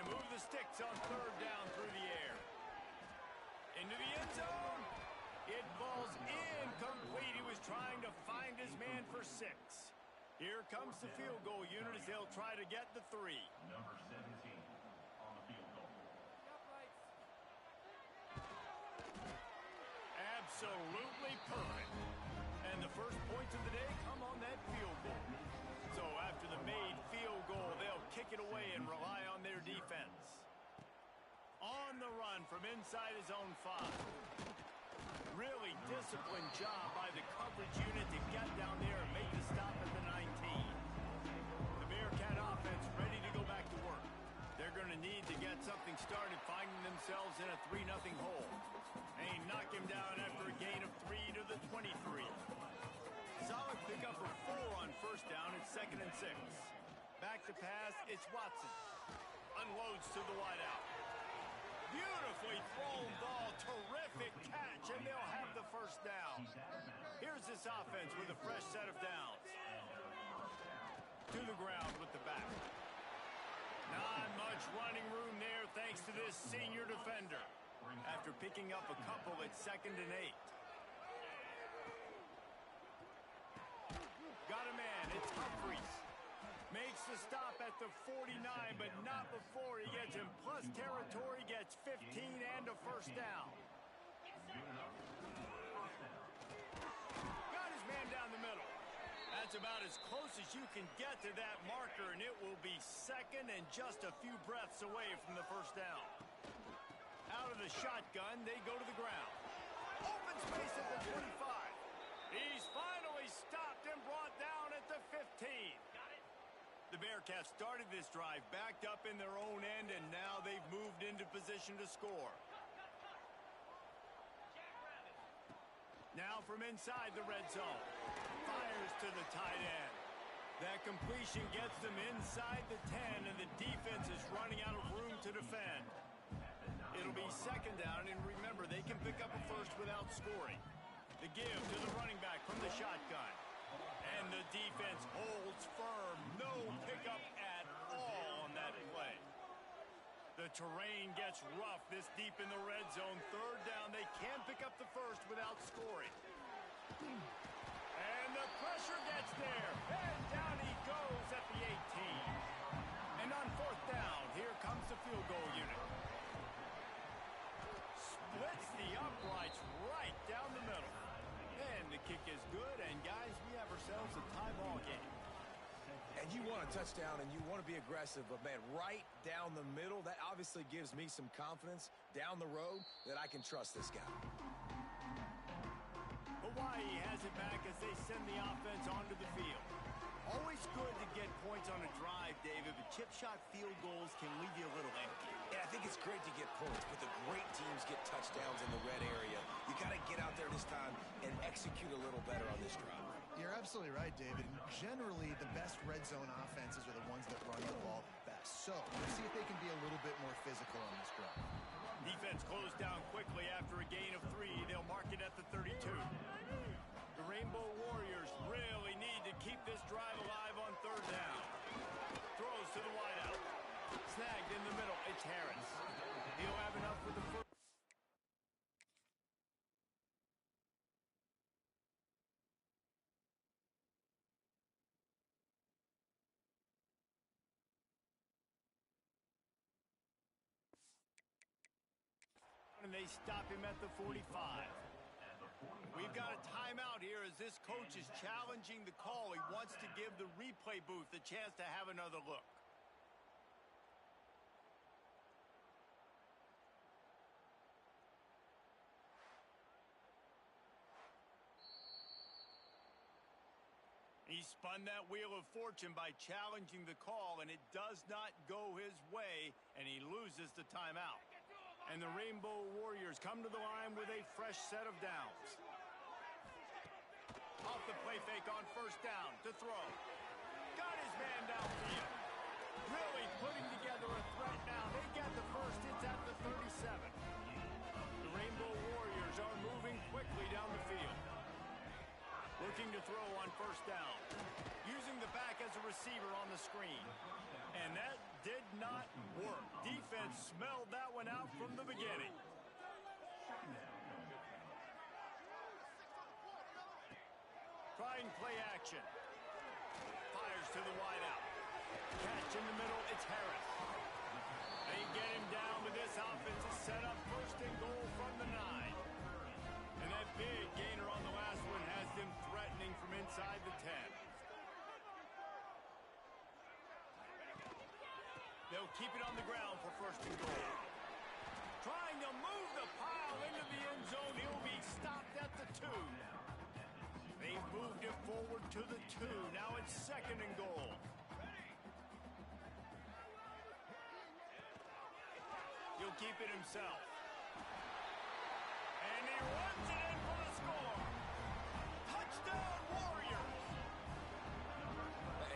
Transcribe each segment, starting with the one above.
Move the sticks on third down through the air. Into the end zone. It falls incomplete. He was trying to find his man for 6. Here comes the field goal unit as they'll try to get the 3. Number 17 on the field goal. Absolutely perfect. And the first points of the day come on that field goal. So after the made field goal, they'll kick it away and rely on their defense. On the run from inside his own 5. Really disciplined job by the coverage unit to get down there and make the stop at the 19. The Bearcat offense ready to go back to work. They're going to need to get something started, finding themselves in a 3-0 hole. They knock him down after a gain of 3 to the 23. Solid pickup of 4 on first down. It's 2nd and 6. Back to pass, it's Watson. Unloads to the wideout. Beautifully thrown ball, terrific catch, and they'll have the first down. Here's this offense with a fresh set of downs. To the ground with the back. Not much running room there thanks to this senior defender. After picking up a couple, it's 2nd and 8. Got a man, it's Humphries. Makes the stop at the 49, but not before he gets in plus territory, gets 15 and a first down. Got his man down the middle. That's about as close as you can get to that marker, and it will be 2nd and just a few breaths away from the first down. Out of the shotgun, they go to the ground. Open space at the 25. He's finally stopped and brought down at the 15. The Bearcats started this drive backed up in their own end, and now they've moved into position to score. Now from inside the red zone. Fires to the tight end. That completion gets them inside the 10, and the defense is running out of room to defend. It'll be 2nd down, and remember, they can pick up a first without scoring. The give to the running back from the shotgun. And the defense holds firm. No pickup at all on that play. The terrain gets rough this deep in the red zone. 3rd down, they can pick up the first without scoring. And the pressure gets there. And down he goes at the 18. And on 4th down, here comes the field goal unit. Splits the uprights right down the middle. And the kick is good, and guys, we have ourselves a tie ball game. And you want a touchdown, and you want to be aggressive, but, man, right down the middle, that obviously gives me some confidence down the road that I can trust this guy. Hawaii has it back as they send the offense onto the field. Always good to get points on a drive, David, but chip shot field goals can leave you a little empty. Yeah, I think it's great to get points, but the great teams get touchdowns in the red area. You got to get out there this time and execute a little better on this drive. You're absolutely right, David. And generally, the best red zone offenses are the ones that run the ball best. So, let's see if they can be a little bit more physical on this drive. Defense closed down quickly after a gain of 3. They'll mark it at the 32. The Rainbow Warriors really need to keep this drive alive on 3rd down. Throws to the wideout. Snagged in the middle. It's Harris. He'll have enough for the first. And they stop him at the 45. We've got a timeout here as this coach is challenging the call. He wants to give the replay booth a chance to have another look. He spun that wheel of fortune by challenging the call, and it does not go his way, and he loses the timeout. And the Rainbow Warriors come to the line with a fresh set of downs. Off the play fake on 1st down to throw. Got his man downfield. Really putting together a threat now. They get the first. It's at the 37. The Rainbow Warriors are moving quickly down the field. Looking to throw on first down. Using the back as a receiver on the screen. And that did not work. Defense smelled that one out from the beginning. Trying play action. Fires to the wideout. Catch in the middle, it's Harris. They get him down, but this offense is set up first and goal from the 9. And that big gainer on the last one has them threatening from inside the 10. They'll keep it on the ground for first and goal. Trying to move the pile into the end zone. He'll be stopped at the 2. They moved it forward to the 2. Now it's second and goal. He'll keep it himself. And he runs it in for the score. Touchdown, Warriors!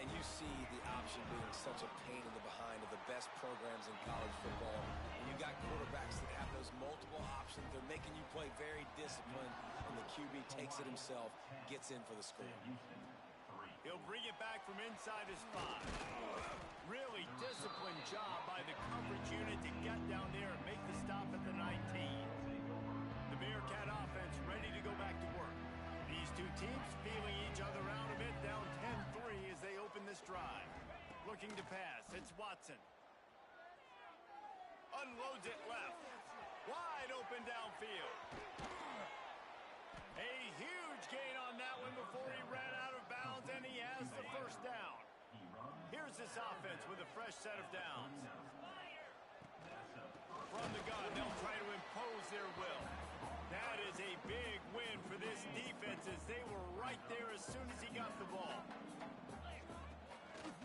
And you see the option being such a pain in the behind of the best programs in college football. And you got quarterbacks that have those multiple options. They're making you play very disciplined. And the QB takes it himself, gets in for the score. He'll bring it back from inside his 5. Really disciplined job by the coverage unit to get down there and make the stop at the 19. The Bearcat offense ready to go back to work. These two teams feeling each other out a bit, down 10-3 as they open this drive. Looking to pass, it's Watson. Unloads it left. Wide open downfield. A huge gain on that one before he ran out of bounds, and he has the first down. Here's this offense with a fresh set of downs. From the gun, they'll try to impose their will. That is a big win for this defense as they were right there as soon as he got the ball.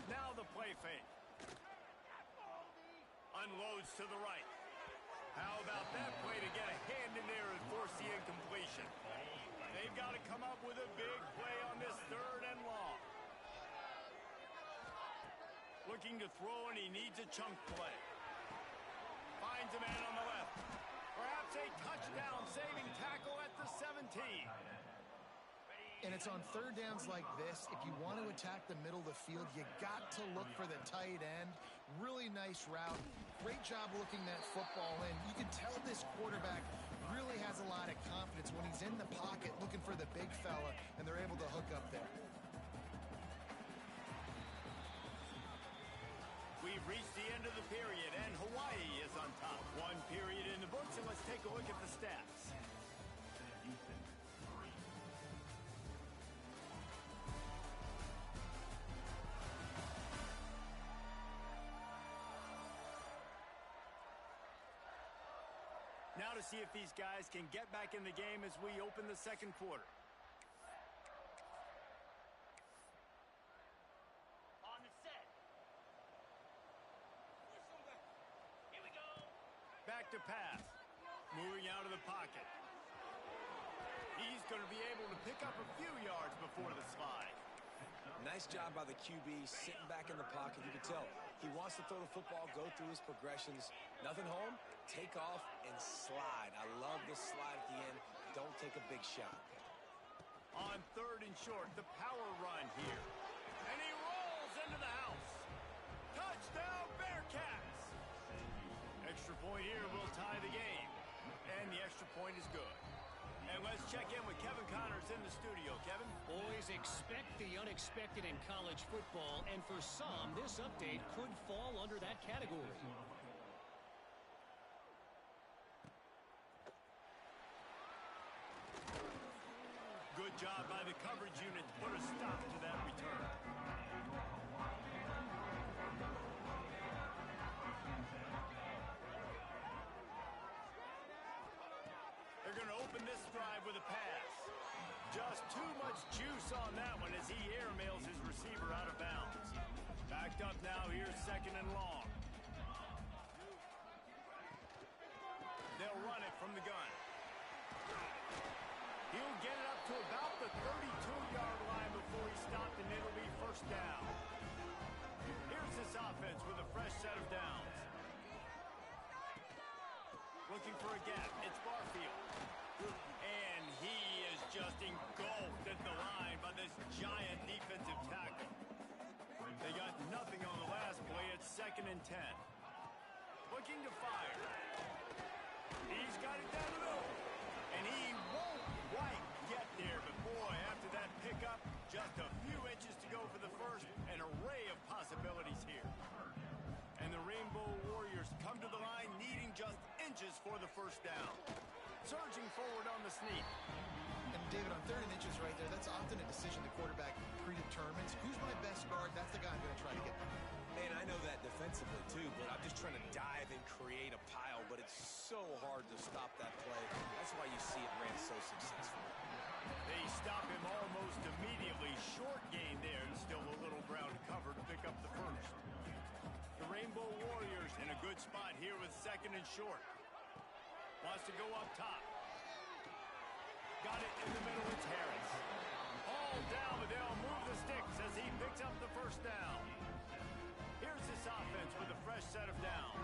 Now the play fake. Unloads to the right. How about that play to get a hand in there and force the incompletion? They've got to come up with a big play on this third and long. Looking to throw, and he needs a chunk play. Finds a man on the left. Perhaps a touchdown-saving tackle at the 17. And it's on third downs like this. If you want to attack the middle of the field, you got to look for the tight end. Really nice route. Great job looking that football in. You can tell this quarterback really has a lot of confidence when he's in the pocket looking for the big fella, and they're able to hook up there. We've reached the end of the period, and Hawaii is on top. One period in the books, and let's take a look at the stats. Now to see if these guys can get back in the game as we open the second quarter. On the set. Here we go. Back to pass. Moving out of the pocket. He's going to be able to pick up a few yards before the slide. Nice job by the QB, sitting back in the pocket. You can tell he wants to throw the football, go through his progressions. Nothing home, take off and slide. I love the slide at the end. Don't take a big shot. On third and short, the power run here. And he rolls into the house. Touchdown, Bearcats! Extra point here will tie the game. And the extra point is good. And let's check in with Kevin Connors in the studio. Kevin? Boys, expect the unexpected in college football, and for some, this update could fall under that category. Good job by the coverage unit to put a stop to that return. They're going to open this drive with a pass. Just too much juice on that one as he airmails his receiver out of bounds. Backed up now, here's second and long. They'll run it from the gun. He'll get it up to about the 32-yard line before he's stopped, and it'll be first down. Here's this offense with a fresh set of downs. Looking for a gap. It's Barfield. And he is just engulfed at the line and 10. Looking to fire. He's got it down the middle. And he won't quite get there. But boy, after that pickup, just a few inches to go for the first. An array of possibilities here. And the Rainbow Warriors come to the line needing just inches for the first down. Surging forward on the sneak. And David, on 3rd and inches right there, that's often a decision the quarterback predetermines. Who's my best guard? That's the guy I'm going to try to get by. And I know that defensively too, but I'm just trying to dive and create a pile, but it's so hard to stop that play. That's why you see it ran so successful. They stop him almost immediately. Short gain there, and still a little ground cover to pick up the first. The Rainbow Warriors in a good spot here with 2nd and short. Wants to go up top. Got it in the middle. It's Harris. All down, but they'll move the sticks as he picks up the first down. Here's this offense with a fresh set of downs.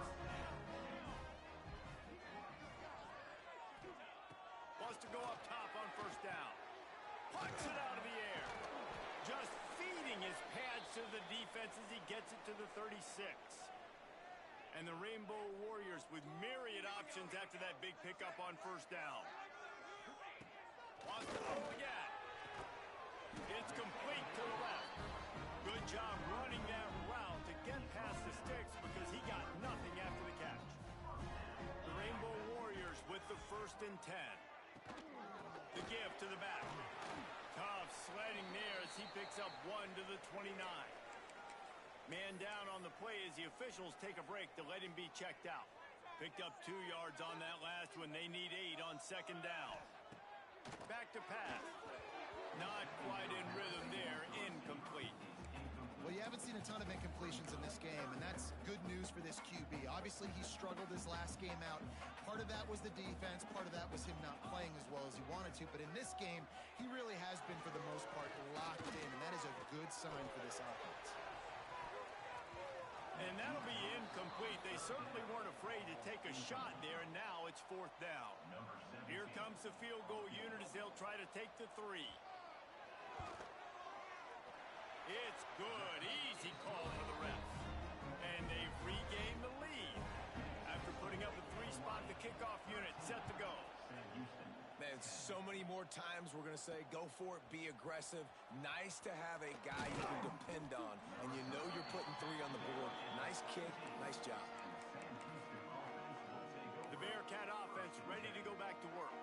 Wants to go up top on first down. Plucks it out of the air. Just feeding his pads to the defense as he gets it to the 36. And the Rainbow Warriors with myriad options after that big pickup on first down. Wants to throw again. It's complete to the left. Good job running that route to get past the sticks because he got nothing after the catch. The Rainbow Warriors with the 1st and 10. The give to the back. Tough sledding there as he picks up 1 to the 29. Man down on the play as the officials take a break to let him be checked out. Picked up 2 yards on that last one. They need 8 on 2nd down. Back to pass. Not quite in rhythm there. Incomplete. Well, you haven't seen a ton of incompletions in this game, and that's good news for this QB. Obviously, he struggled his last game out. Part of that was the defense. Part of that was him not playing as well as he wanted to. But in this game, he really has been, for the most part, locked in, and that is a good sign for this offense. And that'll be incomplete. They certainly weren't afraid to take a shot there, and now it's 4th down. Here comes the field goal unit as they'll try to take the 3. It's good. Easy call for the refs. And they've regained the lead. After putting up a 3-spot, the kickoff unit set to go. Man, so many more times we're going to say, go for it, be aggressive. Nice to have a guy you can depend on, and you know you're putting 3 on the board. Nice kick, nice job. The Bearcat offense ready to go back to work.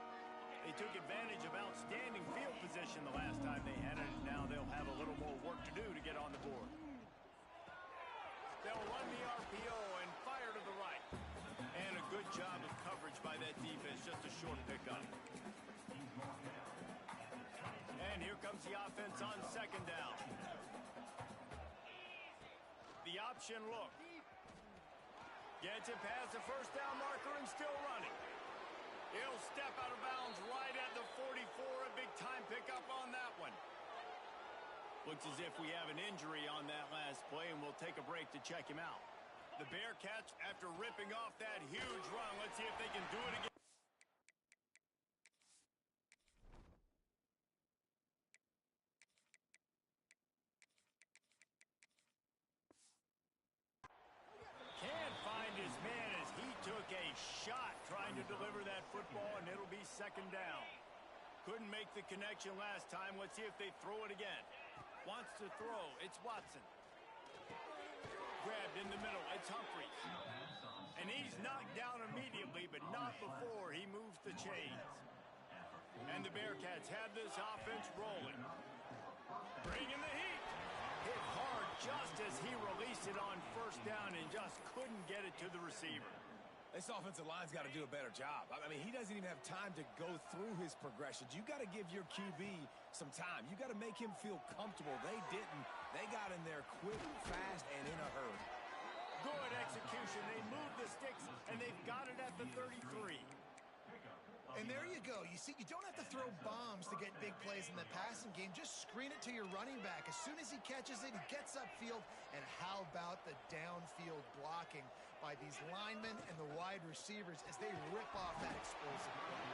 They took advantage of outstanding field position the last time they had it, and now they'll have a little more work to do to get on the board. They'll run the RPO and fire to the right. And a good job of coverage by that defense, just a short pickup. And here comes the offense on 2nd down. The option look. Gets it past the first down marker and still running. He'll step out of bounds right at the 44. A big time pickup on that one. Looks as if we have an injury on that last play, and we'll take a break to check him out. The Bearcats, after ripping off that huge run, let's see if they can do it again. Can't find his man as he took a shot trying to deliver that football, and it'll be 2nd down. Couldn't make the connection last time. Let's see if they throw it again. Wants to throw. It's Watson. Grabbed in the middle. It's Humphries. And he's knocked down immediately, but not before he moves the chains. And the Bearcats have this offense rolling. Bringing the heat. Hit hard just as he released it on first down and just couldn't get it to the receiver. This offensive line's got to do a better job. I mean, he doesn't even have time to go through his progressions. You got to give your QB some time. You got to make him feel comfortable. They didn't. They got in there quick, fast, and in a hurry. Good execution. They moved the sticks, and they've got it at the 33. And there you go. You see, you don't have to throw bombs to get big plays in the passing game. Just screen it to your running back. As soon as he catches it, he gets upfield. And how about the downfield blocking by these linemen and the wide receivers as they rip off that explosive play.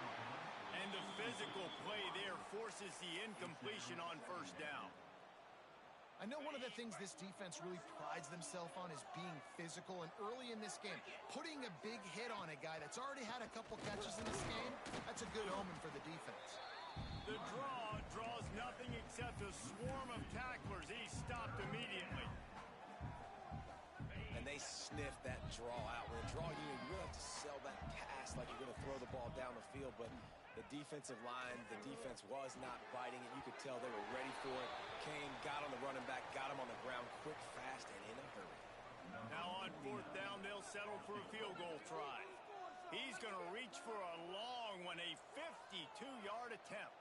And the physical play there forces the incompletion on first down. I know one of the things this defense really prides themselves on is being physical, and early in this game, putting a big hit on a guy that's already had a couple catches in this game, that's a good omen for the defense. The draw draws nothing except a swarm of tacklers. He's stopped immediately. And they sniff that draw out. With a draw unit, you really have to sell that pass like you're going to throw the ball down the field, but the defensive line, the defense was not biting it. You could tell they were ready for it. Kane got on the running back, got him on the ground quick, fast, and in a hurry. Now on fourth down, they'll settle for a field goal try. He's going to reach for a long one, a 52-yard attempt.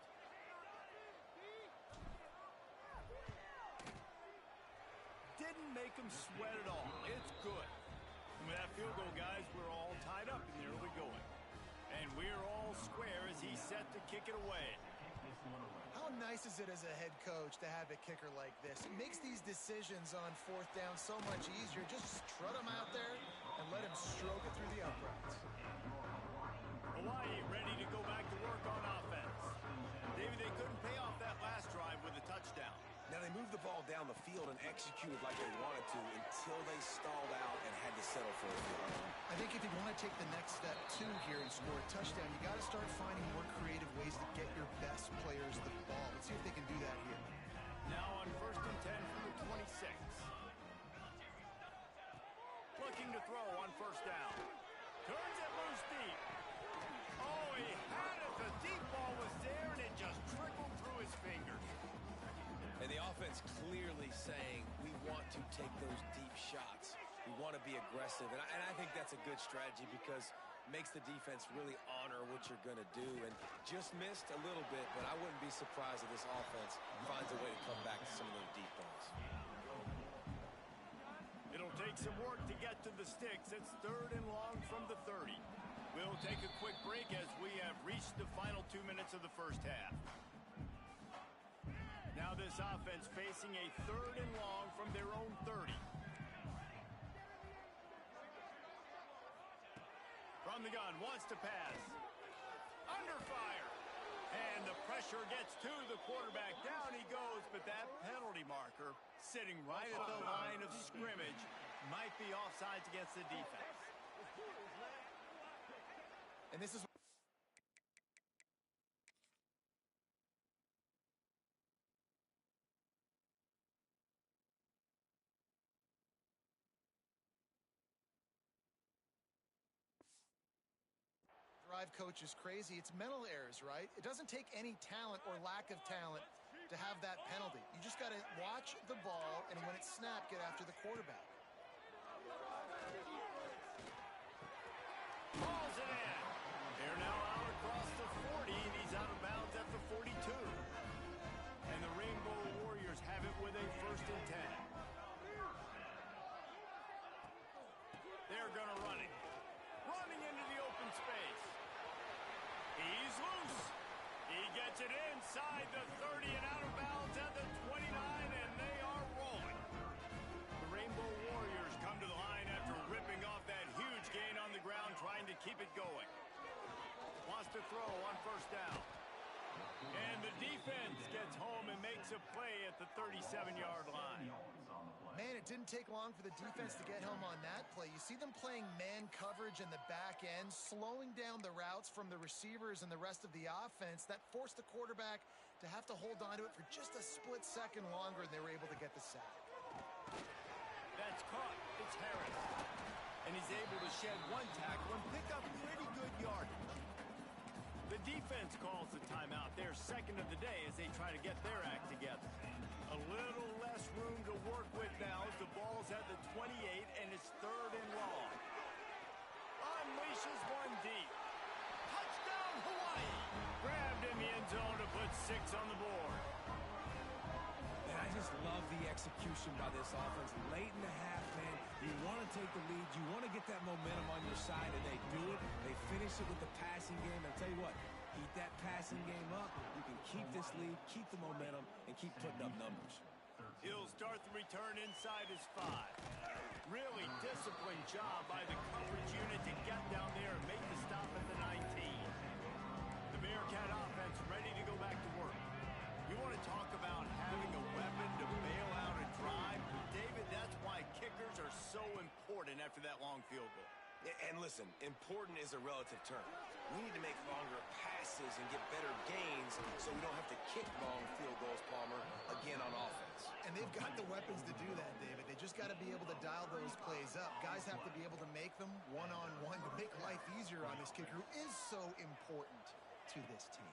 Didn't make him sweat at all. It's good. And with that field goal, guys, we're all tied up in the early going. And we're all square as he's set to kick it away. How nice is it as a head coach to have a kicker like this? It makes these decisions on fourth down so much easier. Just strut him out there and let him stroke it through the uprights. Hawaii ready to go back to work on offense. David, they couldn't pay off that last drive with a touchdown. Now they moved the ball down the field and executed like they wanted to until they stalled out and had to settle for a field goal. I think if you want to take the next step, too, here and score a touchdown, you got to start finding more creative ways to get your best players the ball. Let's see if they can do that here. Now on 1st and 10 from the 26. Looking to throw on 1st down. Turns it loose deep. Oh, he had it. The deep ball was there, and it just trickled through his fingers. And the offense clearly saying, we want to take those deep shots. We want to be aggressive. And I think that's a good strategy because it makes the defense really honor what you're going to do. And just missed a little bit, but I wouldn't be surprised if this offense finds a way to come back to some of those deep balls. It'll take some work to get to the sticks. It's 3rd and long from the 30. We'll take a quick break as we have reached the final 2 minutes of the first half. Now this offense facing a 3rd and long from their own 30. From the gun, wants to pass. Under fire. And the pressure gets to the quarterback. Down he goes, but that penalty marker sitting right at the line of scrimmage might be offsides against the defense. And this is drive coach is crazy. It's mental errors, right? It doesn't take any talent or lack of talent to have that penalty. You just got to watch the ball, and when it's snapped, get after the quarterback. Balls it in. They're now out across the 40, and he's out of bounds at the 42. And the Rainbow Warriors have it with a 1st and 10. They're going to run it. Running into the open space. He's loose. He gets it inside the 30 and out of bounds at the 29, and they are rolling. The Rainbow Warriors come to the line after ripping off that huge gain on the ground, trying to keep it going. Wants to throw on 1st down. And the defense gets home and makes a play at the 37-yard line. Man, it didn't take long for the defense to get home on that play. You see them playing man coverage in the back end, slowing down the routes from the receivers and the rest of the offense. That forced the quarterback to have to hold on to it for just a split second longer, and they were able to get the sack. That's caught. It's Harris. And he's able to shed one tackle and pick up pretty good yardage. The defense calls the timeout. Their 2nd of the day as they try to get their act together. A little less room to work with now as the ball's at the 28 and it's 3rd and long. Unleashes one deep. Touchdown Hawaii. Grabbed in the end zone to put 6 on the board. And I just love the execution by this offense. Late in the half, man, you want to take the lead. You want to get that momentum on your side, and they do it. They finish it with the passing game. I'll tell you what, keep that passing game up. You can keep this lead, keep the momentum, and keep putting up numbers. He'll start the return inside his 5. Really disciplined job by the coverage unit to get down there and make the stop at the 19. The Bearcat offense ready to go back to work. You want to talk about having a weapon to bail out a after that long field goal. And listen, important is a relative term. We need to make longer passes and get better gains so we don't have to kick long field goals, Palmer, again on offense. And they've got the weapons to do that, David. They just got to be able to dial those plays up. Guys have to be able to make them one-on-one to make life easier on this kicker who is so important to this team.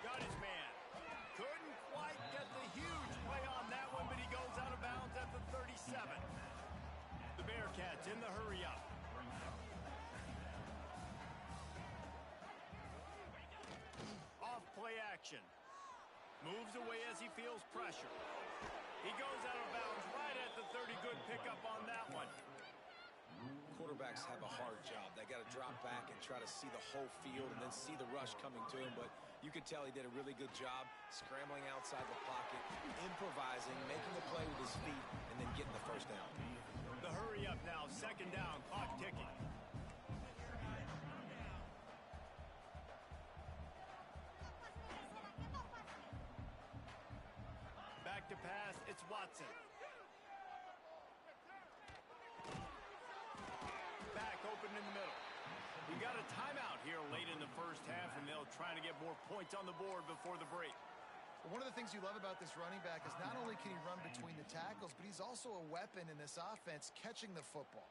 Got his man. Couldn't quite get the huge play on that one, but he goes out of bounds at the 37. The Bearcats in the hurry up. Off play action. Moves away as he feels pressure. He goes out of bounds right at the 30. Good pickup on that one. Quarterbacks have a hard job. They got to drop back and try to see the whole field and then see the rush coming to him. But you could tell he did a really good job scrambling outside the pocket, improvising, making a play with his feet, and then getting the first down. The hurry up now. Second down. Clock ticking. Back to pass. It's Watson. Back open in the middle. We got a timeout here late in the first half, and they'll try to get more points on the board before the break. One of the things you love about this running back is not only can he run between the tackles, but he's also a weapon in this offense catching the football.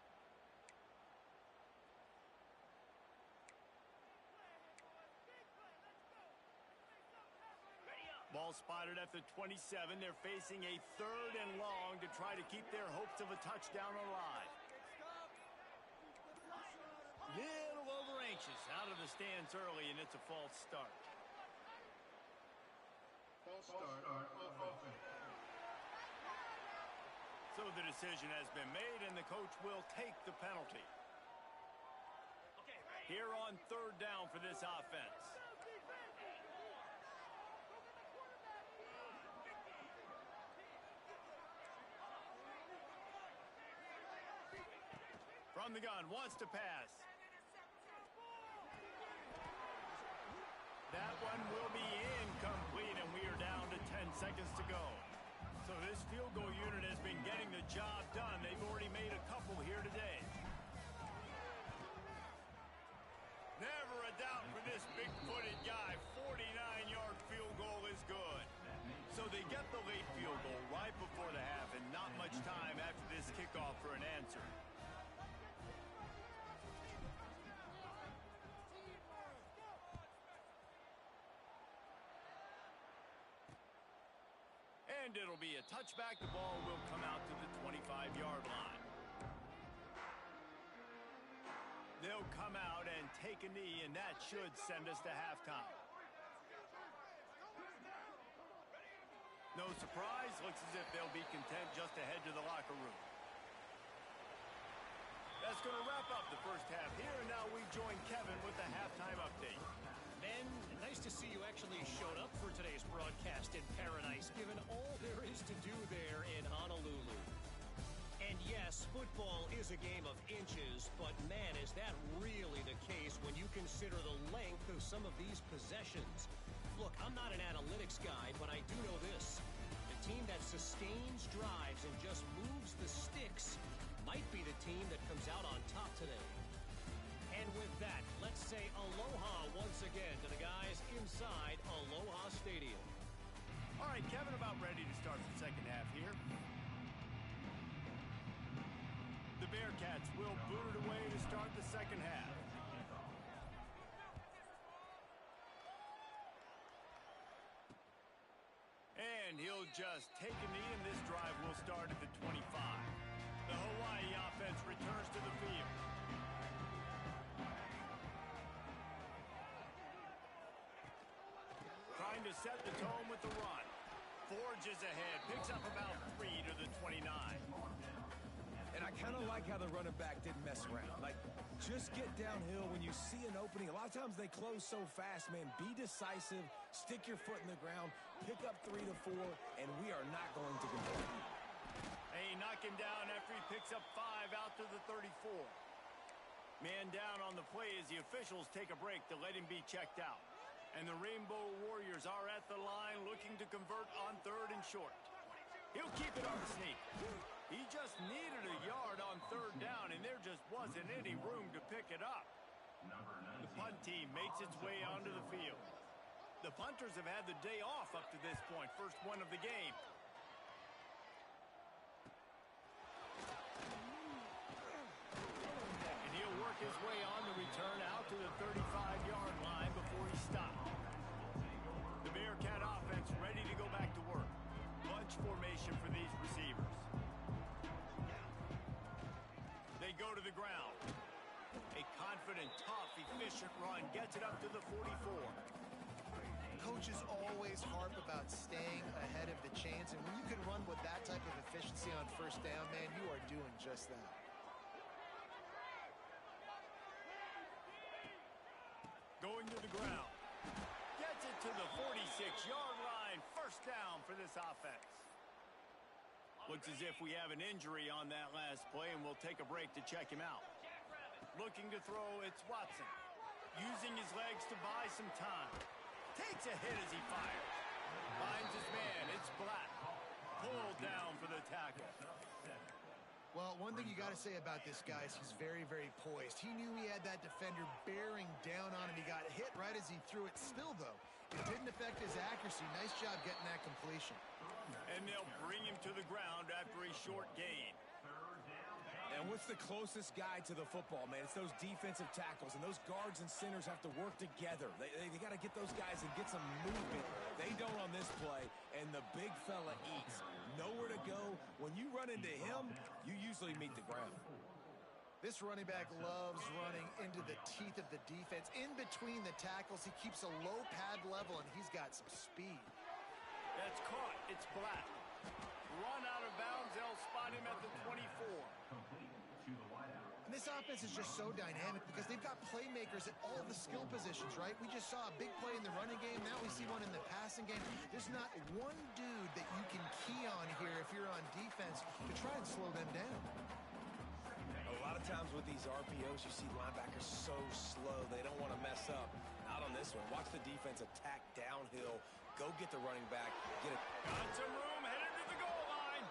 Ball spotted at the 27. They're facing a 3rd and long to try to keep their hopes of a touchdown alive. Little over anxious out of the stands early, and it's a false start. So the decision has been made, and the coach will take the penalty. Here on 3rd down for this offense. From the gun, wants to pass. That one will be incomplete, and we are down to 10 seconds to go. So this field goal unit has been getting the job done. They've already made a couple here today. Never a doubt for this big-footed guy. 49-yard field goal is good. So they get the late field goal right before the half, and not much time after this kickoff for an answer. And it'll be a touchback. The ball will come out to the 25-yard line. They'll come out and take a knee, and that should send us to halftime. No surprise. Looks as if they'll be content just to head to the locker room. That's going to wrap up the first half here, and now we join Kevin with the halftime update. Ben, nice to see you actually showed up for today's broadcast in paradise, given all there is to do there in Honolulu. And yes, football is a game of inches, but man, is that really the case when you consider the length of some of these possessions. Look, I'm not an analytics guy, but I do know this. The team that sustains drives and just moves the sticks might be the team that comes out on top today. And with that, let's say aloha once again to the guys inside Aloha Stadium. All right, Kevin, about ready to start the second half here. The Bearcats will boot it away to start the second half. And he'll just take a knee, and this drive will start at the 25. The Hawaii offense returns to the field. Trying to set the tone with the run. Forges ahead, picks up about 3 to the 29. And I kind of like how the running back didn't mess around. Like, just get downhill when you see an opening. A lot of times they close so fast, man. Be decisive, stick your foot in the ground, pick up 3 to 4, and we are not going to convert. Hey, knock him down after he picks up 5 out to the 34. Man down on the play as the officials take a break to let him be checked out. And the Rainbow Warriors are at the line looking to convert on 3rd and short. He'll keep it on the sneak. He just needed a yard on third down, and there just wasn't any room to pick it up. The punt team makes its way onto the field. The punters have had the day off up to this point, first one of the game. And he'll work his way on the return out to the 35-yard line before he stopped. The Bearcat offense ready to go back to work. Bunch formation for these receivers. They go to the ground. A confident, tough, efficient run gets it up to the 44. Coaches always harp about staying ahead of the chains, and when you can run with that type of efficiency on first down, man, you are doing just that. Going to the ground. Gets it to the 46-yard line. First down for this offense. Looks as if we have an injury on that last play, and we'll take a break to check him out. Looking to throw, it's Watson. Using his legs to buy some time. Takes a hit as he fires. Finds his man, it's Black. Pulled down for the tackle. Well, one thing you got to say about this guy is he's very, very poised. He knew he had that defender bearing down on him. He got hit right as he threw it. Still, though, it didn't affect his accuracy. Nice job getting that completion. And they'll bring him to the ground after a short gain. And what's the closest guy to the football, man? It's those defensive tackles, and those guards and centers have to work together. They got to get those guys and get some movement. They don't on this play, and the big fella eats. Nowhere to go. When you run into him, you usually meet the ground. This running back loves running into the teeth of the defense. In between the tackles, he keeps a low pad level, and he's got some speed. That's caught. It's Black. Run out of bounds. They'll spot him at the 24. And this offense is just so dynamic because they've got playmakers at all the skill positions, right? We just saw a big play in the running game. Now we see one in the passing game. There's not one dude that you can key on here if you're on defense to try and slow them down. A lot of times with these RPOs, you see linebackers so slow. They don't want to mess up. Not on this one. Watch the defense attack downhill. Go get the running back. Get it. Got some room. Headed to the goal line.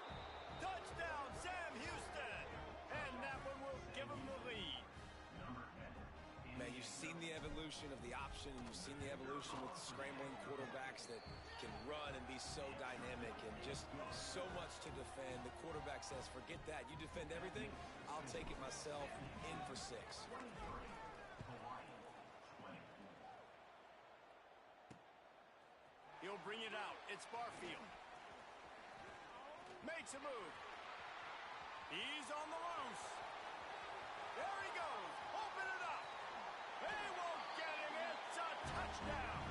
Touchdown, Sam Houston. And that one will give him the lead. Man, you've seen the evolution of the option, and you've seen the evolution with scrambling quarterbacks that can run and be so dynamic and just so much to defend. The quarterback says, forget that. You defend everything, I'll take it myself. In for 6. He'll bring it out. It's Barfield. Makes a move. He's on the loose. There he goes. Open it up. They won't get him. It's a touchdown.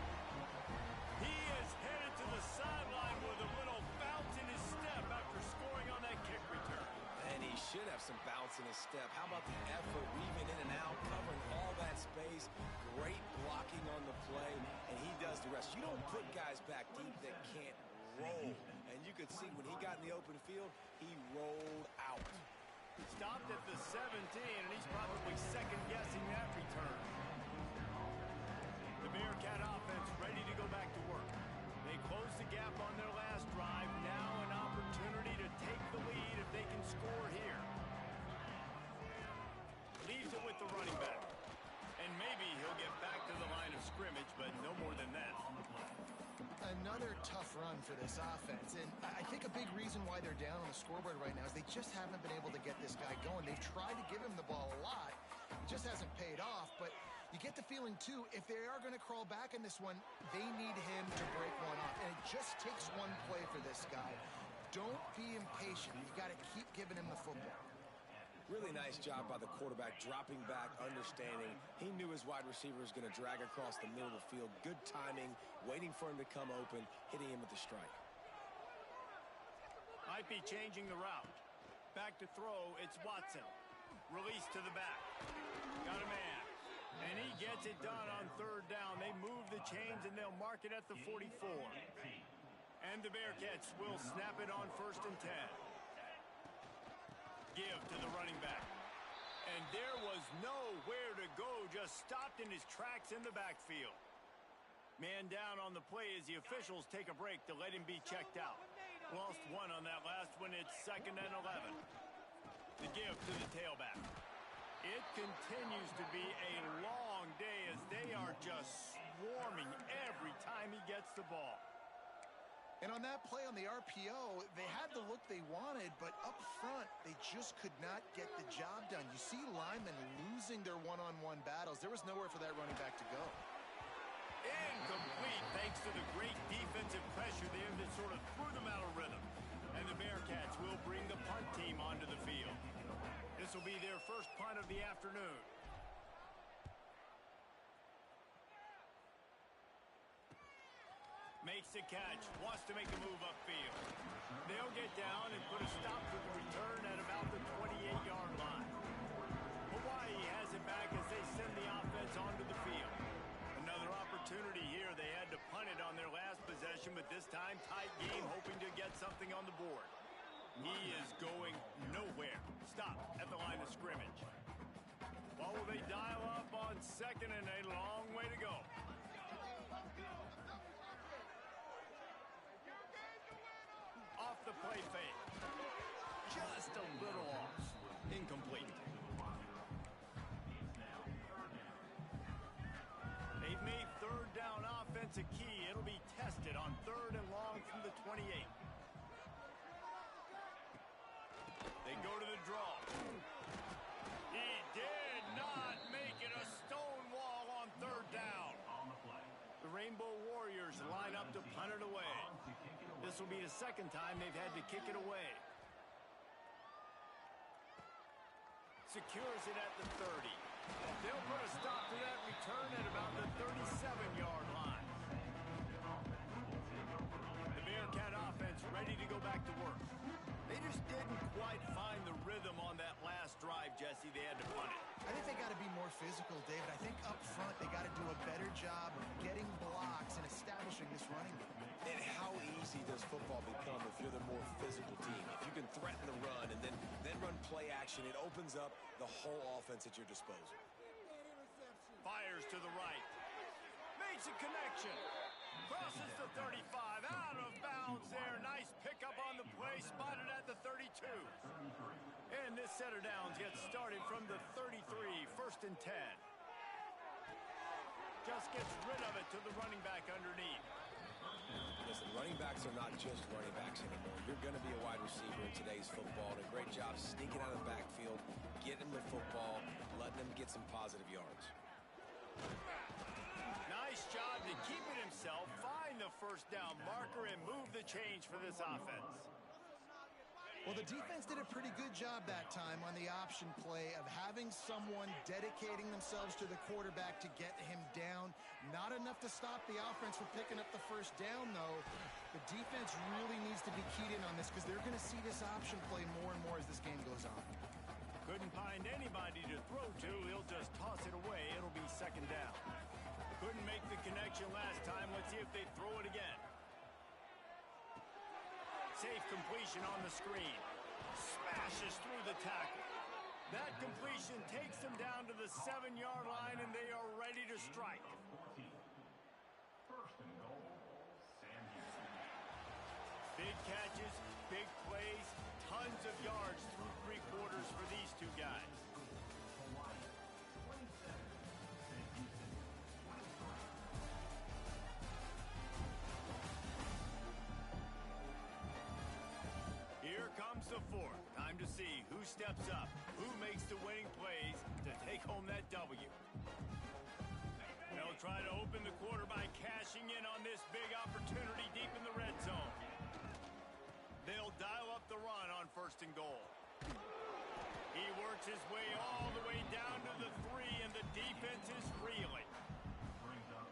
He is headed to the sideline with a little bounce in his step after scoring on that kick return. And he should have some bounce in his step. How about the effort, weaving in and out, covering all that space. Great blocking on the play, and he does the rest. You don't put guys back deep that can't roll. And you could see when he got in the open field, he rolled out. Stopped at the 17, and he's probably second-guessing that return. The Bearcat offense ready to go back to work. They close the gap on their last drive. Now an opportunity to take the lead if they can score here. Leaves it with the running back. And maybe he'll get back to the line of scrimmage, but no more than that. Another tough run for this offense, and I think a big reason why they're down on the scoreboard right now is they just haven't been able to get this guy going. They've tried to give him the ball a lot. It just hasn't paid off, but you get the feeling, too, if they are going to crawl back in this one, they need him to break one off, and it just takes one play for this guy. Don't be impatient. You've got to keep giving him the football. Really nice job by the quarterback, dropping back, understanding. He knew his wide receiver was going to drag across the middle of the field. Good timing, waiting for him to come open, hitting him with the strike. Might be changing the route. Back to throw, it's Watson. Release to the back. Got a man. And he gets it done on third down. They move the chains, and they'll mark it at the 44. And the Bearcats will snap it on 1st and 10. Give to the running back. And there was nowhere to go, just stopped in his tracks in the backfield. Man down on the play as the officials take a break to let him be checked out. Lost one on that last one. It's 2nd and 11. The give to the tailback. It continues to be a long day as they are just swarming every time he gets the ball. And on that play on the RPO, they had the look they wanted, but up front, they just could not get the job done. You see linemen losing their one-on-one battles. There was nowhere for that running back to go. Incomplete thanks to the great defensive pressure there that sort of threw them out of rhythm. And the Bearcats will bring the punt team onto the field. This will be their first punt of the afternoon. Makes the catch, wants to make a move upfield. They'll get down and put a stop to the return at about the 28-yard line. Hawaii has it back as they send the offense onto the field. Another opportunity here. They had to punt it on their last possession, but this time tight game, hoping to get something on the board. He is going nowhere. Stop at the line of scrimmage. What will they dial up on 2nd and a long way to go? Off the play fake. Just a little off. Incomplete. They've made 3rd down offense a key. It'll be tested on 3rd and long from the 28. They go to the draw. He did not make it. A stone wall on 3rd down. The Rainbow Warriors line up to punt it away. This will be the 2nd time they've had to kick it away. Secures it at the 30. They'll put a stop to that return at about the 37-yard line. The Bearcat offense ready to go back to work. They just didn't quite find the rhythm on that last drive, Jesse. They had to punt it. I think they got to be more physical, David. I think up front they got to do a better job of getting blocks and establishing this running game. And how easy does football become if you're the more physical team? If you can threaten the run and then run play action, it opens up the whole offense at your disposal. Fires to the right. Makes a connection. Crosses the 35. Out of bounds there. Nice pickup on the play. Spotted at the 32. And this set of downs gets started from the 33. 1st and 10. Just gets rid of it to the running back underneath. Listen, running backs are not just running backs anymore. You're going to be a wide receiver in today's football. And a great job sneaking out of the backfield, getting the football, letting them get some positive yards. Nice job to keep it himself, find the 1st down marker, and move the change for this offense. Well, the defense did a pretty good job that time on the option play of having someone dedicating themselves to the quarterback to get him down. Not enough to stop the offense from picking up the 1st down, though. The defense really needs to be keyed in on this because they're going to see this option play more and more as this game goes on. Couldn't find anybody to throw to. He'll just toss it away. It'll be 2nd down. Couldn't make the connection last time. Let's see if they throw it again. Safe completion on the screen. Smashes through the tackle. That completion takes them down to the 7-yard line, and they are ready to strike. Big catches, big plays, tons of yards through 3 quarters for these two guys. Here comes the 4th. Time to see who steps up, who makes the winning plays to take home that W. They'll try to open the quarter by cashing in on this big opportunity deep in the red zone. They'll dial up the run on 1st and goal. He works his way all the way down to the 3, and the defense is reeling.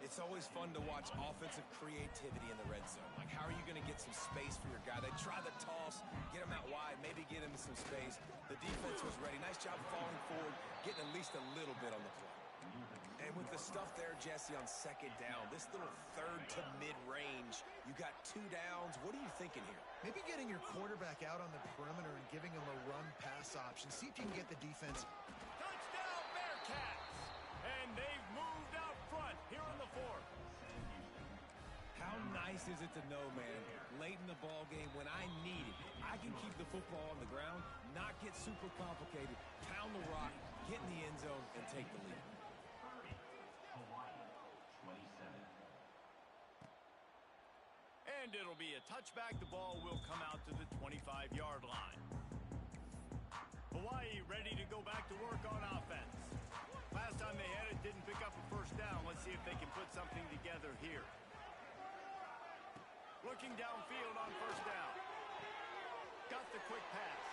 It's always fun to watch offensive creativity in the red zone. Like, how are you going to get some space for your guy? They try the toss, get him out wide, maybe get him some space. The defense was ready. Nice job falling forward, getting at least a little bit on the play. And with the stuff there, Jesse, on 2nd down, this little 3rd to mid-range, you got 2 downs. What are you thinking here? Maybe getting your quarterback out on the perimeter and giving him a run-pass option. See if you can get the defense. Touchdown, Bearcats! And they've moved out front here in the 4th. How How nice is it to know, man, late in the ball game when I need it, I can keep the football on the ground, not get super complicated, pound the rock, get in the end zone, and take the lead. 30, Hawaii, 27. And it'll be a touchback. The ball will come out to the 25-yard line. Hawaii ready to go back to work on offense. Last time they had it, didn't pick up a first down. Let's see if they can put something together here. Looking downfield on first down. Got the quick pass.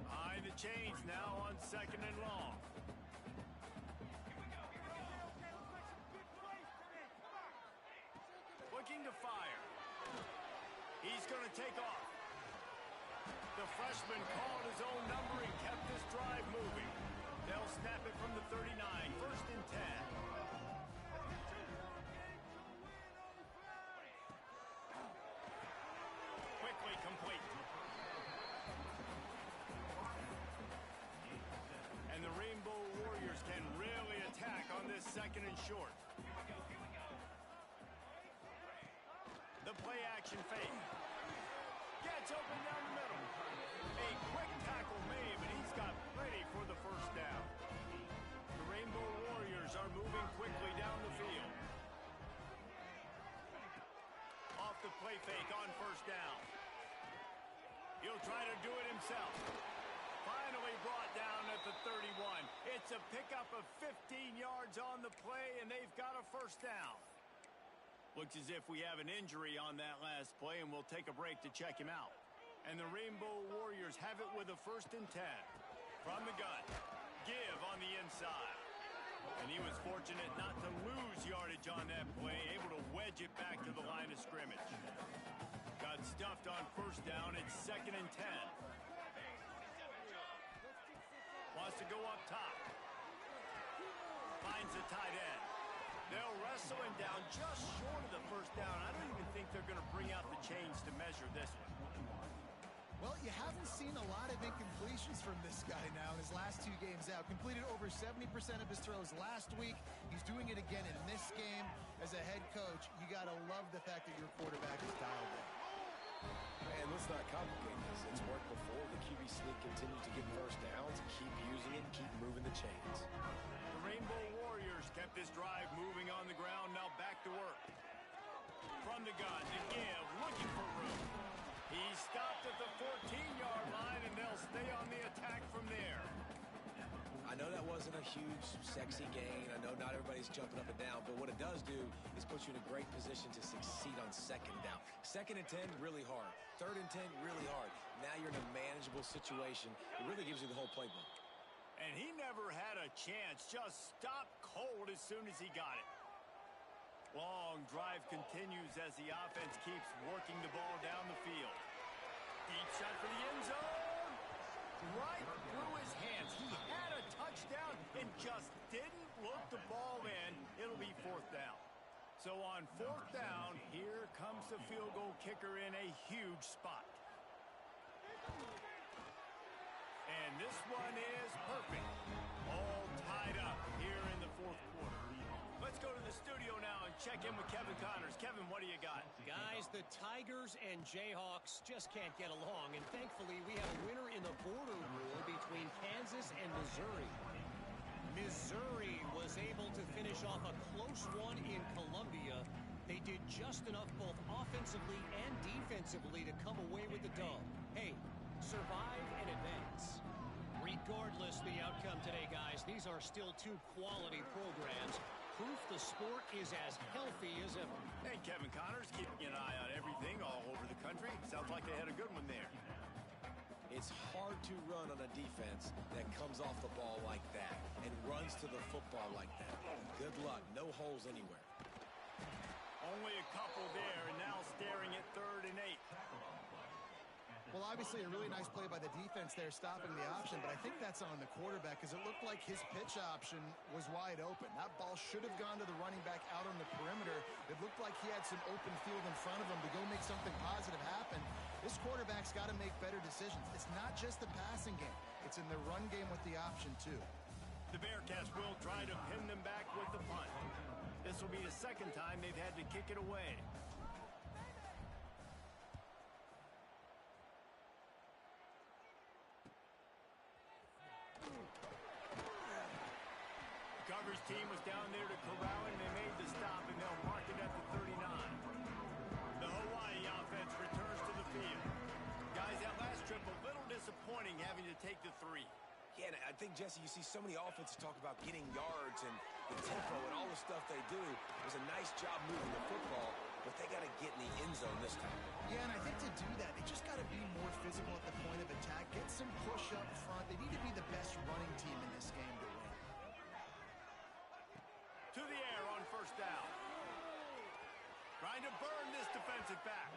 Behind the chains now on second and long. Looking to fire. He's going to take off. The freshman called his own number and kept this drive moving. They'll snap it from the 39, first and 10. Quickly complete. And the Rainbow Warriors can really attack on this second and short. The play action fake. Gets open down the middle. A quick tackle made, but he's got plenty for the first down. The Rainbow Warriors are moving quickly down the field. Off the play fake on first down. He'll try to do it himself. Finally brought down at the 31. It's a pickup of 15 yards on the play, and they've got a first down. Looks as if we have an injury on that last play, and we'll take a break to check him out. And the Rainbow Warriors have it with a first and 10. From the gun, give on the inside. And he was fortunate not to lose yardage on that play, able to wedge it back to the line of scrimmage. Got stuffed on first down. It's second and 10. Wants to go up top. Finds the tight end. They'll wrestle him down just short of the first down. I don't even think they're going to bring out the chains to measure this one. Well, you haven't seen a lot of incompletions from this guy now in his last 2 games out. Completed over 70% of his throws last week. He's doing it again in this game. As a head coach, you got to love the fact that your quarterback is dialed in. And let's not complicate this. It's worked before. The QB sneak continues to get first downs. Keep using it. Keep moving the chains. The Rainbow Warriors kept this drive moving on the ground. Now back to work. From the gun to give. Looking for room. He's stopped at the 14-yard line, and they'll stay on the attack from there. I know that wasn't a huge, sexy gain. I know not everybody's jumping up and down, but what it does do is put you in a great position to succeed on second down. Second and 10, really hard. Third and 10, really hard. Now you're in a manageable situation. It really gives you the whole playbook. And he never had a chance. Just stopped cold as soon as he got it. Long drive continues as the offense keeps working the ball down the field. Deep shot for the end zone. Right through his hands. He had a touchdown and just didn't look the ball in. It'll be fourth down. So on fourth down, here comes the field goal kicker in a huge spot. And this one is perfect. All tied up here in the fourth quarter. Let's go to the studio now and check in with Kevin Connors. Kevin, what do you got? Guys, the Tigers and Jayhawks just can't get along, and thankfully we have a winner in the border war between Kansas and Missouri. Missouri was able to finish off a close one in Columbia. They did just enough both offensively and defensively to come away with the dub. Hey, survive and advance. Regardless the outcome today, guys, these are still 2 quality programs. Proof the sport is as healthy as ever. Hey, Kevin Connors, keeping an eye on everything all over the country. Sounds like they had a good one there. It's hard to run on a defense that comes off the ball like that and runs to the football like that. Good luck. No holes anywhere. Only a couple there, and now staring at 3rd and 8. Well, obviously a really nice play by the defense there, stopping the option, but I think that's on the quarterback because it looked like his pitch option was wide open. That ball should have gone to the running back out on the perimeter. It looked like he had some open field in front of him to go make something positive happen. This quarterback's got to make better decisions. It's not just the passing game. It's in the run game with the option, too. The Bearcats will try to pin them back with the punt. This will be the second time they've had to kick it away. Coverage team was down there to corral it, and they made the stop, and they'll mark it at the 39. The Hawaii offense returns to the field. Guys, that last trip a little disappointing having to take the 3. Yeah, and I think, Jesse, you see so many offenses talk about getting yards and the tempo and all the stuff they do. It was a nice job moving the football, but they got to get in the end zone this time. Yeah, and I think to do that, they just got to be more physical at the point of attack, get some push up front. They need to be the best running team in this game to win. To the air on first down. Trying to burn this defensive back.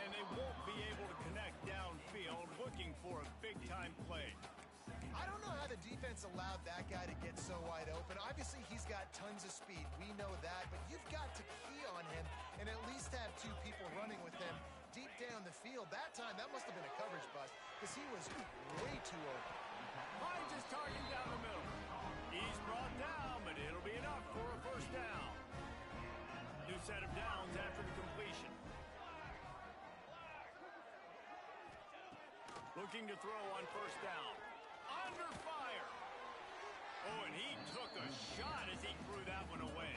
And they won't be able to connect downfield, looking for a big-time play. I don't know how the defense allowed that guy to get so wide open. Obviously, he's got tons of speed. We know that, but you've got to key on him and at least have 2 people running with him deep down the field. That time, that must have been a coverage bust because he was way too open. Finds his target down the middle. He's brought down, but it'll be enough for a first down. New set of downs after the completion. Looking to throw on first down. Under fire. Oh, and he took a shot as he threw that one away.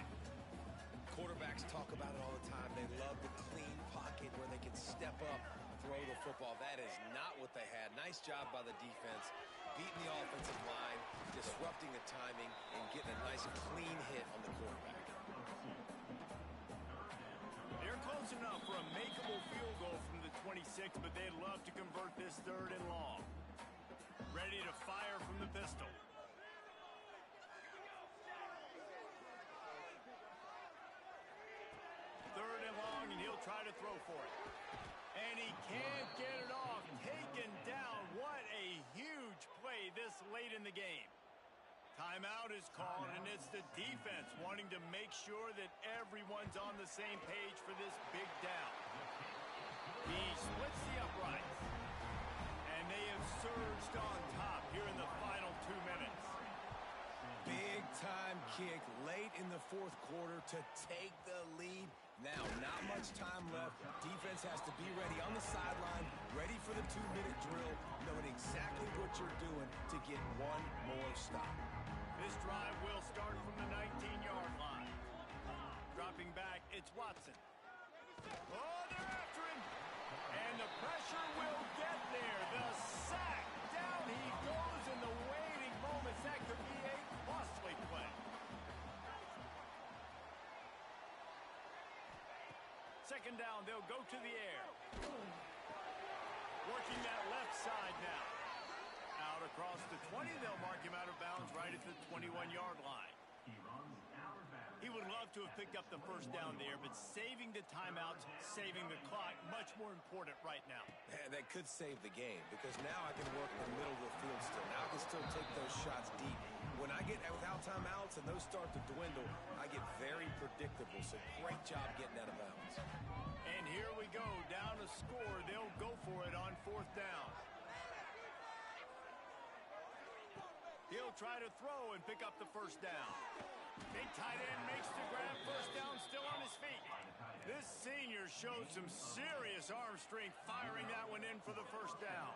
Quarterbacks talk about it all the time. They love the clean pocket where they can step up, throw the football. That is not what they had. Nice job by the defense, beating the offensive line, disrupting the timing, and getting a nice clean hit on the quarterback. They're close enough for a makeable field goal from the 26, but they'd love to convert this 3rd and long. Ready to fire from the pistol. Third and long, and he'll try to throw for it. And he can't get it off. Taken down. What a huge play this late in the game. Timeout is called, and it's the defense wanting to make sure that everyone's on the same page for this big down. He splits the uprights. And they have surged on top here in the final 2 minutes. Big-time kick late in the 4th quarter to take the lead. Now, not much time left. Defense has to be ready on the sideline, ready for the 2-minute drill, knowing exactly what you're doing to get one more stop. This drive will start from the 19-yard line. Dropping back, it's Watson. Oh, they're after him. And the pressure will get there. The sack. Down he goes in the waiting moments. That could be a costly play. Second down, they'll go to the air. Working that left side now. Out across the 20, they'll mark him out of bounds right at the 21-yard line. He would love to have picked up the first down there, but saving the timeouts, saving the clock, much more important right now. That could save the game, because now I can work in the middle of the field still. Now I can still take those shots deep. When I get without timeouts and those start to dwindle, I get very predictable. So great job getting out of bounds. And here we go, down a score. They'll go for it on 4th down. He'll try to throw and pick up the first down. Big tight end makes the grab, first down, still on his feet. This senior showed some serious arm strength firing that one in for the first down.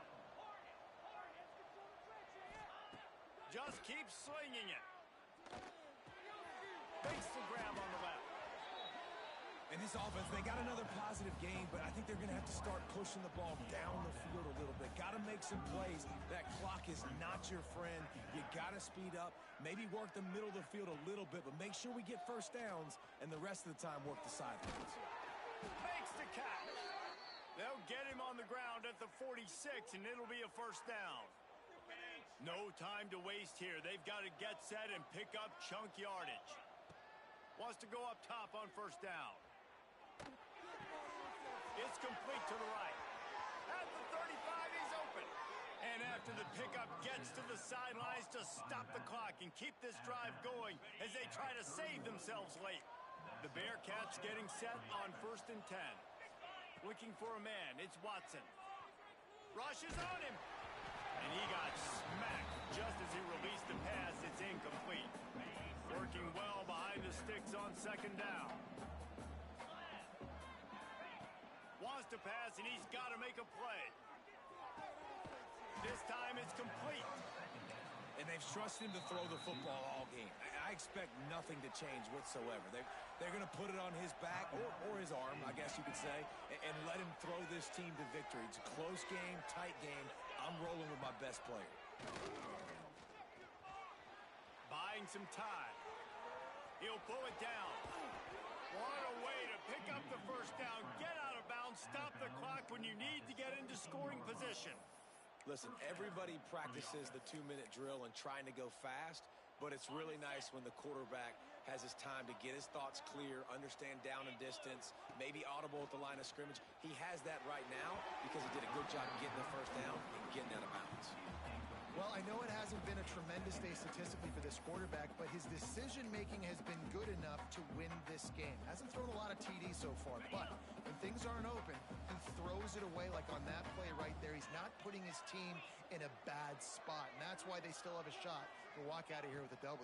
Just keeps slinging it. Makes the grab on the left. In this offense, they got another positive game, but I think they're going to have to start pushing the ball down the field a little bit. Got to make some plays. That clock is not your friend. You got to speed up, maybe work the middle of the field a little bit, but make sure we get first downs, and the rest of the time work the sidelines. Makes the catch. They'll get him on the ground at the 46, and it'll be a first down. No time to waste here. They've got to get set and pick up chunk yardage. Wants to go up top on first down. It's complete to the right. At the 35, he's open. And after the pickup gets to the sidelines to stop the clock and keep this drive going as they try to save themselves late. The Bearcats getting set on 1st and 10. Looking for a man, it's Watson. Rushes on him. And he got smacked just as he released the pass. It's incomplete. Working well behind the sticks on second down. Wants to pass, and he's got to make a play. This time it's complete. And they've trusted him to throw the football all game. I expect nothing to change whatsoever. They're going to put it on his back, or his arm, I guess you could say, and let him throw this team to victory. It's a close game, tight game. I'm rolling with my best player. Buying some time. He'll pull it down. What a way to pick up the first down. Get out of bounds. Stop the clock when you need to get into scoring position. Listen, everybody practices the 2-minute drill and trying to go fast, but it's really nice when the quarterback has his time to get his thoughts clear, understand down and distance, maybe audible at the line of scrimmage. He has that right now because he did a good job getting the first down and getting out of bounds. Well, I know it hasn't been a tremendous day statistically for this quarterback, but his decision-making has been good enough to win this game. Hasn't thrown a lot of TDs so far, but when things aren't open, he throws it away like on that play right there. He's not putting his team in a bad spot, and that's why they still have a shot to walk out of here with a W.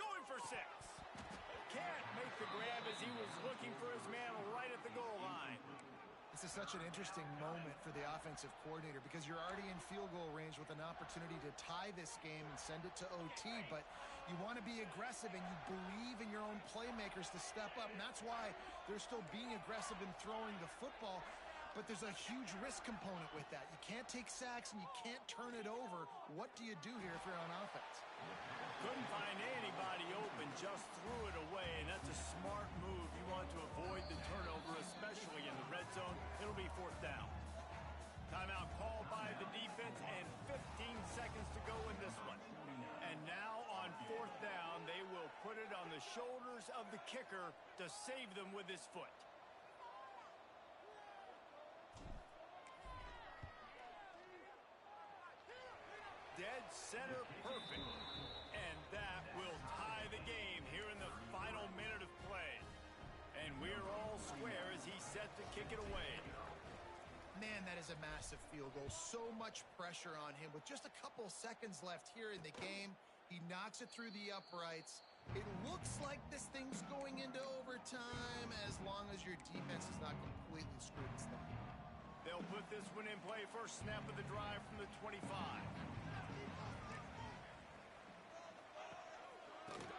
Going for 6. Can't make the grab as he was looking for his man right at the goal line. This is such an interesting moment for the offensive coordinator because you're already in field goal range with an opportunity to tie this game and send it to OT, but you want to be aggressive and you believe in your own playmakers to step up, and that's why they're still being aggressive in throwing the football, but there's a huge risk component with that. You can't take sacks and you can't turn it over. What do you do here if you're on offense? Couldn't find anybody open, just threw it away, and that's a smart move. You want to avoid the turnover, especially in the red zone. It'll be 4th down. Timeout called by the defense, and 15 seconds to go in this one. And now on 4th down, they will put it on the shoulders of the kicker to save them with his foot. Dead center perfect. And that will tie the game here in the final minute of play. And we're all square as he's set to kick it away. Man, that is a massive field goal. So much pressure on him. With just a couple seconds left here in the game, he knocks it through the uprights. It looks like this thing's going into overtime as long as your defense is not completely screwed this thing. They'll put this one in play. First snap of the drive from the 25.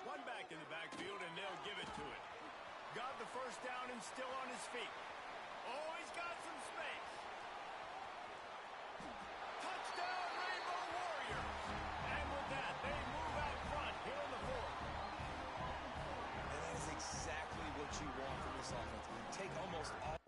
One back in the backfield, and they'll give it to it. Got the first down and still on his feet. Oh, he's got some space. Touchdown, Rainbow Warriors. And with that, they move out front here in the 4th. And that is exactly what you want from this offense. Take almost all.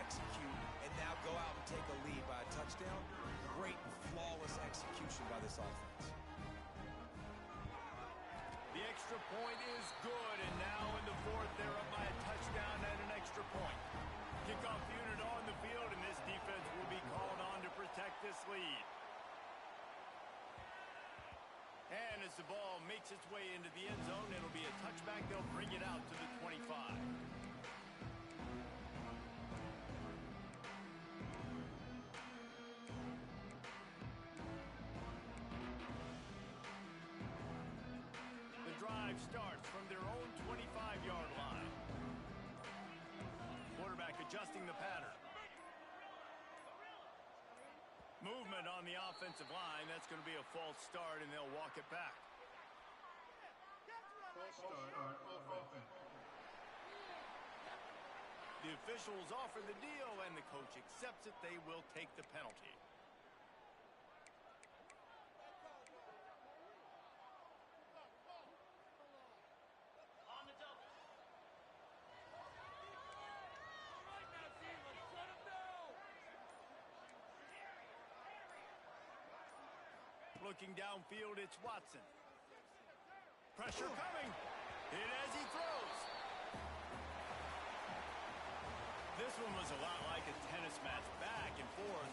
Execute, and now go out and take a lead by a touchdown. Great, flawless execution by this offense. The extra point is good, and now in the 4th, they're up by a touchdown and an extra point. Kickoff unit on the field, and this defense will be called on to protect this lead. And as the ball makes its way into the end zone, it'll be a touchback. They'll bring it out to the 25. Starts from their own 25-yard line. Quarterback adjusting the pattern. Movement on the offensive line. That's going to be a false start, and they'll walk it back. False start on offense. The officials offer the deal, and the coach accepts it. They will take the penalty. looking downfield, it's Watson. Pressure coming. Hit as he throws. This one was a lot like a tennis match, back and forth.